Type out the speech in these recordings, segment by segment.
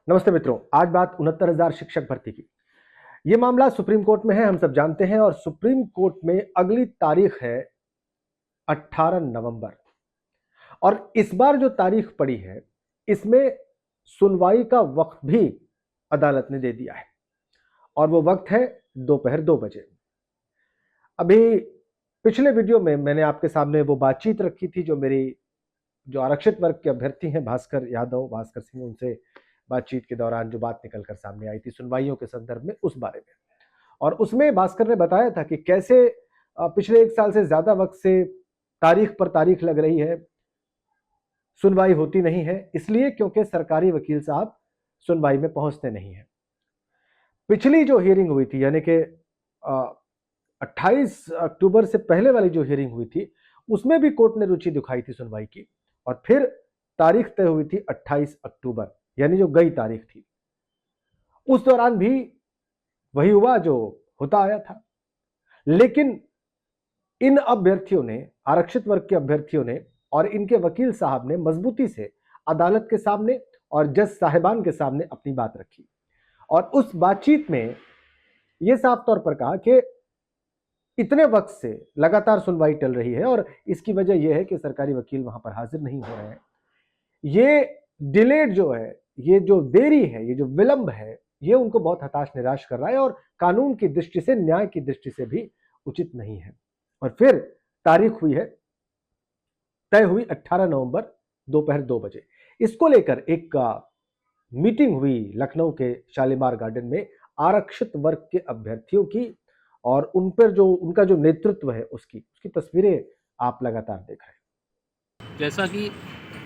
नमस्ते मित्रों, आज बात 69,000 शिक्षक भर्ती की। ये मामला सुप्रीम कोर्ट में है, हम सब जानते हैं। और सुप्रीम कोर्ट में अगली तारीख है 18 नवंबर। और इस बार जो तारीख पड़ी है, इसमें सुनवाई का वक्त भी अदालत ने दे दिया है, और वो वक्त है दोपहर 2 बजे। अभी पिछले वीडियो में मैंने आपके सामने वो बातचीत रखी थी जो आरक्षित वर्ग के अभ्यर्थी हैं भास्कर यादव, भास्कर सिंह, उनसे बातचीत के दौरान जो बात निकलकर सामने आई थी सुनवाइयों के संदर्भ में, उस बारे में। और उसमें भास्कर ने बताया था कि कैसे पिछले 1 साल से ज्यादा वक्त से तारीख पर तारीख लग रही है, सुनवाई होती नहीं है, इसलिए क्योंकि सरकारी वकील साहब सुनवाई में पहुंचते नहीं है। पिछली जो हियरिंग हुई थी, यानी कि 28 अक्टूबर से पहले वाली जो हियरिंग हुई थी, उसमें भी कोर्ट ने रुचि दिखाई थी सुनवाई की, और फिर तारीख तय हुई थी 28 अक्टूबर, यानी जो गई तारीख थी। उस दौरान भी वही हुआ जो होता आया था। लेकिन इन अभ्यर्थियों ने, आरक्षित वर्ग के अभ्यर्थियों ने और इनके वकील साहब ने मजबूती से अदालत के सामने और जज साहिबान के सामने अपनी बात रखी, और उस बातचीत में यह साफ तौर पर कहा कि इतने वक्त से लगातार सुनवाई टल रही है, और इसकी वजह यह है कि सरकारी वकील वहां पर हाजिर नहीं हो रहे हैं। ये डिलेड जो है, ये जो देरी है, ये जो विलंब है, ये उनको बहुत हताश निराश कर रहा है, और कानून की दृष्टि से, न्याय की दृष्टि से भी उचित नहीं है। और फिर तारीख तय हुई 18 नवंबर दोपहर 2 बजे। इसको लेकर एक मीटिंग हुई लखनऊ के शालीमार गार्डन में आरक्षित वर्ग के अभ्यर्थियों की, और उन पर जो उनका जो नेतृत्व है उसकी तस्वीरें आप लगातार देख रहे हैं। जैसा कि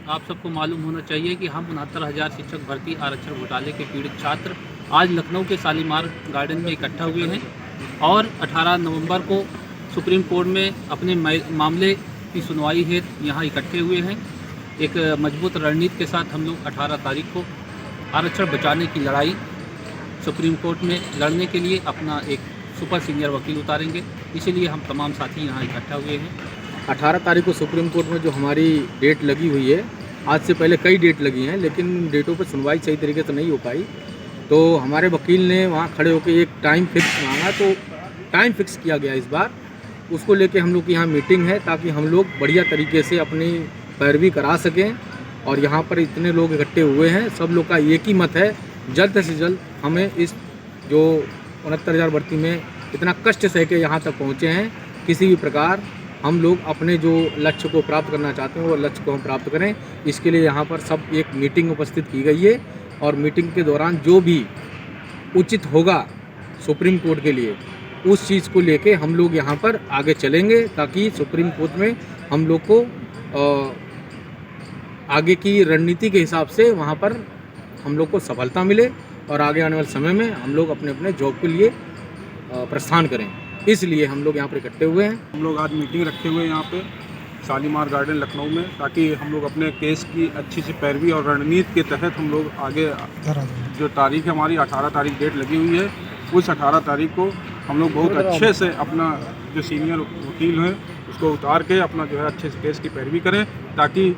आप सबको मालूम होना चाहिए कि हम 69,000 शिक्षक भर्ती आरक्षण घोटाले के पीड़ित छात्र आज लखनऊ के शालीमार गार्डन में इकट्ठा हुए हैं, और 18 नवंबर को सुप्रीम कोर्ट में अपने मामले की सुनवाई हेतु यहाँ इकट्ठे हुए हैं। एक मजबूत रणनीति के साथ हम लोग 18 तारीख को आरक्षण बचाने की लड़ाई सुप्रीम कोर्ट में लड़ने के लिए अपना एक सुपर सीनियर वकील उतारेंगे। इसीलिए हम तमाम साथी यहाँ इकट्ठा हुए हैं। 18 तारीख को सुप्रीम कोर्ट में जो हमारी डेट लगी हुई है, आज से पहले कई डेट लगी हैं, लेकिन डेटों पर सुनवाई सही तरीके से नहीं हो पाई। तो हमारे वकील ने वहाँ खड़े होकर एक टाइम फिक्स मांगा, तो टाइम फिक्स किया गया इस बार। उसको लेके हम लोग की यहाँ मीटिंग है, ताकि हम लोग बढ़िया तरीके से अपनी पैरवी करा सकें। और यहाँ पर इतने लोग इकट्ठे हुए हैं, सब लोग का एक ही मत है, जल्द से जल्द हमें इस जो 69,000 भर्ती में इतना कष्ट सह के यहाँ तक पहुँचे हैं, किसी भी प्रकार हम लोग अपने जो लक्ष्य को प्राप्त करना चाहते हैं वो लक्ष्य को हम प्राप्त करें। इसके लिए यहाँ पर सब एक मीटिंग उपस्थित की गई है, और मीटिंग के दौरान जो भी उचित होगा सुप्रीम कोर्ट के लिए, उस चीज़ को लेके हम लोग यहाँ पर आगे चलेंगे, ताकि सुप्रीम कोर्ट में हम लोग को आगे की रणनीति के हिसाब से वहाँ पर हम लोग को सफलता मिले, और आगे आने वाले समय में हम लोग अपने अपने जॉब के लिए प्रस्थान करें। इसलिए हम लोग यहाँ पर इकट्ठे हुए हैं। हम लोग आज मीटिंग रखे हुए हैं यहाँ पे शालीमार गार्डन लखनऊ में, ताकि हम लोग अपने केस की अच्छी सी पैरवी और रणनीति के तहत हम लोग आगे, जो तारीख है हमारी 18 तारीख डेट लगी हुई है, उस 18 तारीख को हम लोग बहुत अच्छे से अपना जो सीनियर वकील हैं उसको उतार के अपना जो है अच्छे से केस की पैरवी करें, ताकि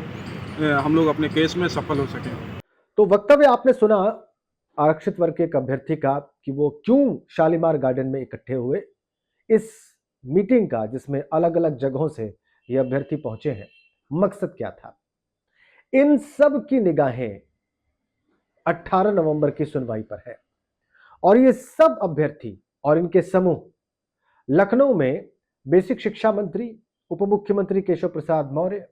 हम लोग अपने केस में सफल हो सकें। तो वक्तव्य आपने सुना आरक्षित वर्ग के एक अभ्यर्थी का कि वो क्यों शालीमार गार्डन में इकट्ठे हुए। इस मीटिंग का, जिसमें अलग अलग जगहों से ये अभ्यर्थी पहुंचे हैं, मकसद क्या था? इन सब की निगाहें 18 नवंबर की सुनवाई पर है, और ये सब अभ्यर्थी और इनके समूह लखनऊ में बेसिक शिक्षा मंत्री, उप मुख्यमंत्री केशव प्रसाद मौर्य,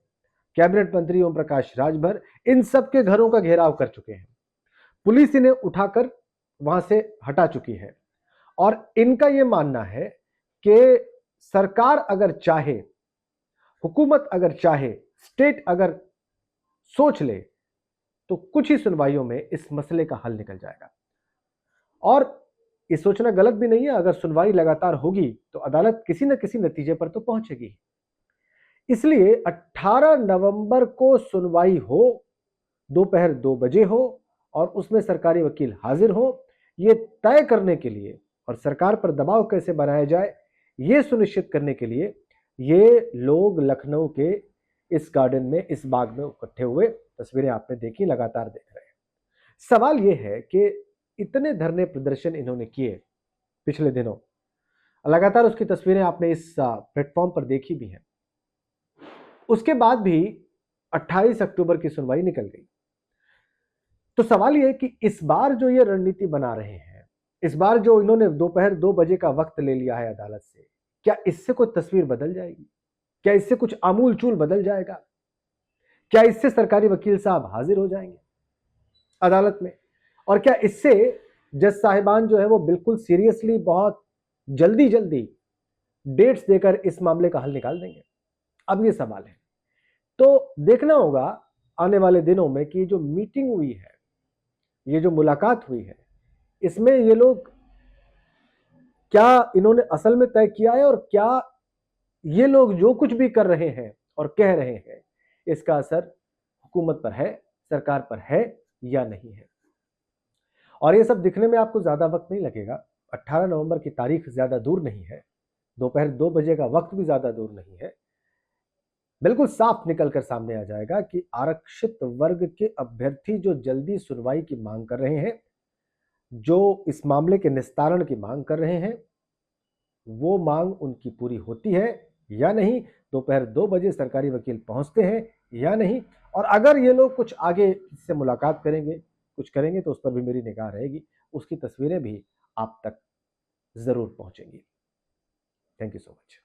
कैबिनेट मंत्री ओम प्रकाश राजभर, इन सब के घरों का घेराव कर चुके हैं। पुलिस इन्हें उठाकर वहां से हटा चुकी है, और इनका यह मानना है कि सरकार अगर चाहे, हुकूमत अगर चाहे, स्टेट अगर सोच ले, तो कुछ ही सुनवाइयों में इस मसले का हल निकल जाएगा। और ये सोचना गलत भी नहीं है, अगर सुनवाई लगातार होगी तो अदालत किसी न किसी नतीजे पर तो पहुंचेगी। इसलिए 18 नवंबर को सुनवाई हो, दोपहर 2 बजे हो, और उसमें सरकारी वकील हाजिर हो, ये तय करने के लिए, और सरकार पर दबाव कैसे बनाया जाए ये सुनिश्चित करने के लिए ये लोग लखनऊ के इस गार्डन में, इस बाग में इकट्ठे हुए। तस्वीरें आपने देखी, लगातार देख रहे हैं। सवाल यह है कि इतने धरने प्रदर्शन इन्होंने किए पिछले दिनों, लगातार उसकी तस्वीरें आपने इस प्लेटफॉर्म पर देखी भी हैं। उसके बाद भी 28 अक्टूबर की सुनवाई निकल गई। तो सवाल यह है कि इस बार जो ये रणनीति बना रहे हैं, इस बार जो इन्होंने दोपहर 2 बजे का वक्त ले लिया है अदालत से, क्या इससे कोई तस्वीर बदल जाएगी? क्या इससे कुछ आमूल चूल बदल जाएगा? क्या इससे सरकारी वकील साहब हाजिर हो जाएंगे अदालत में? और क्या इससे जज साहिबान जो है वो बिल्कुल सीरियसली बहुत जल्दी जल्दी डेट्स देकर इस मामले का हल निकाल देंगे? अब ये सवाल है। तो देखना होगा आने वाले दिनों में कि जो मीटिंग हुई है, ये जो मुलाकात हुई है, इसमें ये लोग क्या इन्होंने असल में तय किया है, और क्या ये लोग जो कुछ भी कर रहे हैं और कह रहे हैं, इसका असर हुकूमत पर है, सरकार पर है या नहीं है। और ये सब दिखने में आपको ज्यादा वक्त नहीं लगेगा। 18 नवंबर की तारीख ज्यादा दूर नहीं है, दोपहर 2 बजे का वक्त भी ज्यादा दूर नहीं है। बिल्कुल साफ निकलकर सामने आ जाएगा कि आरक्षित वर्ग के अभ्यर्थी जो जल्दी सुनवाई की मांग कर रहे हैं, जो इस मामले के निस्तारण की मांग कर रहे हैं, वो मांग उनकी पूरी होती है या नहीं, दोपहर 2 बजे सरकारी वकील पहुंचते हैं या नहीं। और अगर ये लोग कुछ आगे इससे मुलाकात करेंगे, कुछ करेंगे, तो उस पर भी मेरी निगाह रहेगी, उसकी तस्वीरें भी आप तक जरूर पहुंचेंगी। Thank you so much.